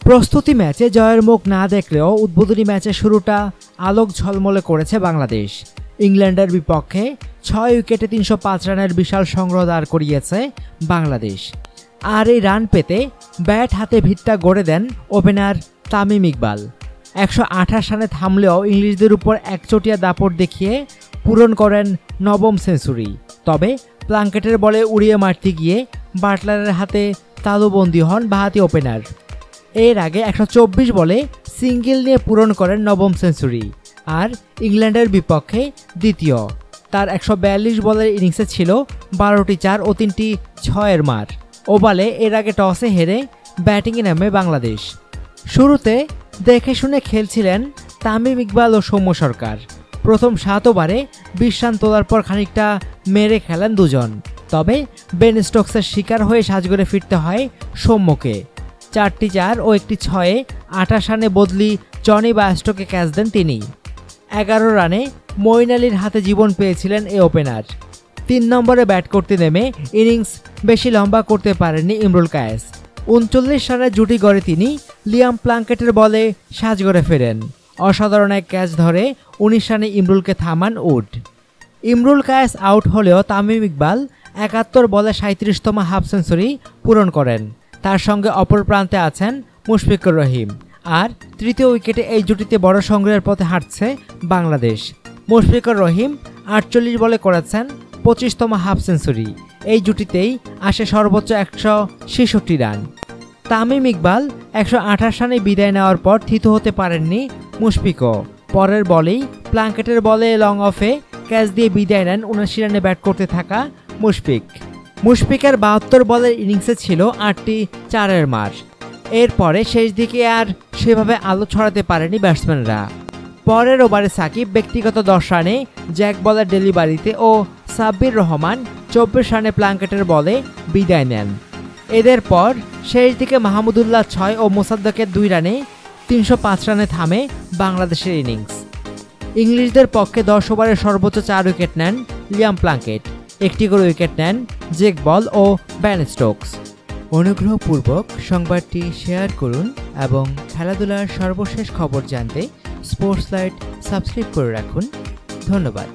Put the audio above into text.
প্রস্তুতি ম্যাচে জয়ের মুখ না দেখলেও উদ্বোধনী ম্যাচের শুরুটা আলোক ঝলমলে করেছে বাংলাদেশ। ইংল্যান্ডের বিপক্ষে 6 উইকেটে 305 রানের বিশাল সংগ্রহ দাঁড় করিয়েছে বাংলাদেশ। আর এই রান পেতে ব্যাট হাতে ভিতটা গড়ে দেন ওপেনার তামিম ইকবাল। 128 রানে থামলেও ইংলিশদের উপর একচটিয়া দাপট দেখিয়ে পূরণ করেন নবম সেঞ্চুরি। তবে প্লাঙ্কেটের বলে উড়িয়ে মারতে গিয়ে বাটলারের হাতে তালুবন্দী হন বাঁহাতি ওপেনার। এর আগে 124 বলে সিঙ্গেল নিয়ে পূরণ করেন নবম সেঞ্চুরি, আর ইংল্যান্ডের বিপক্ষে দ্বিতীয়। তার 142 বলের ইনিংসে ছিল 12টি 4 ও 3টি 6-এর মার। ওভালে এর আগে টসে হেরে ব্যাটিংয়ে নামে বাংলাদেশ। শুরুতে দেখে শুনে খেলছিলেন তামিম ইকবাল ও সৌম্য সরকার। প্রথম 7 ওভারে 20 রান তোলার পর খানিকটা মেরে খেলেন দুজন। তবে বেন স্টোকসের শিকার হয়ে সাজঘরে ফিরতে হয় সৌম্যকে। 4টি 4 ও একটি 6-এ 28 রানে বদলি জনি বায়াস্টোকে ক্যাচ দেন তিনি। 11 রানে মঈন আলীর হাতে জীবন পেয়েছিলেন এই ওপেনার। 3 নম্বরে ব্যাট করতে নেমে ইনিংস বেশি লম্বা করতে পারেননি ইমরুল কায়েস। 39 রানের জুটি গড়ে তিনি লিয়াম প্লাঙ্কেটের বলে সাজঘরে ফেরেন। অসাধারণ এক ক্যাচ ধরে 19 রানে ইমরুলকে থামান উড। ইমরুল কায়েস আউট হলেও তামিম ইকবাল 71 বলে 37তম হাফ সেঞ্চুরি পূরণ করেন। তার সঙ্গে অপর প্রান্তে আছেন মুশফিকুর রহিম। আর তৃতীয় উইকেটে এই জুটিতে বড় সংগ্রহের পথে হাঁটছে বাংলাদেশ। মুশফিকুর রহিম 48 বলে করেছেন 25তম হাফ সেঞ্চুরি। এই জুটিতেই আসে সর্বোচ্চ 166 রান। তামিম ইকবাল 128 রানে বিদায় নেওয়ার পর থিত হতে পারেননি মুশফিকও। পরের বলেই প্লাঙ্কেটের বলে লং অফে ক্যাচ দিয়ে বিদায় নেন 79 রানে ব্যাট করতে থাকা মুশফিকের 72 বলের ইনিংসে ছিল 8টি 4-এর মার। এরপরে শেষ দিকে আর সেভাবে আলো ছড়াতে পারেনি ব্যাটসম্যানরা। পরের ওভারে সাকিব ব্যক্তিগত 10 রানে জ্যাক বলের ডেলিভারিতে ও সাব্বির রহমান 24 রানে প্লাঙ্কেটের বলে বিদায় নেন। এদের পর শেষ দিকে মাহমুদুল্লাহ 6 ও মোসাদ্দেকের 2 রানে 305 রানে থামে বাংলাদেশের ইনিংস। ইংলিশদের পক্ষে 10 ওভারে সর্বোচ্চ 4 উইকেট নেন লিয়াম প্লাঙ্কেট। একটি করে উইকেট নেন জেক বল ও বেন স্টোকস। অনুগ্রহপূর্বক সংবাদটি শেয়ার করুন এবং খেলাধুলার সর্বশেষ খবর জানতে স্পোর্টস লাইট সাবস্ক্রাইব করে রাখুন। ধন্যবাদ।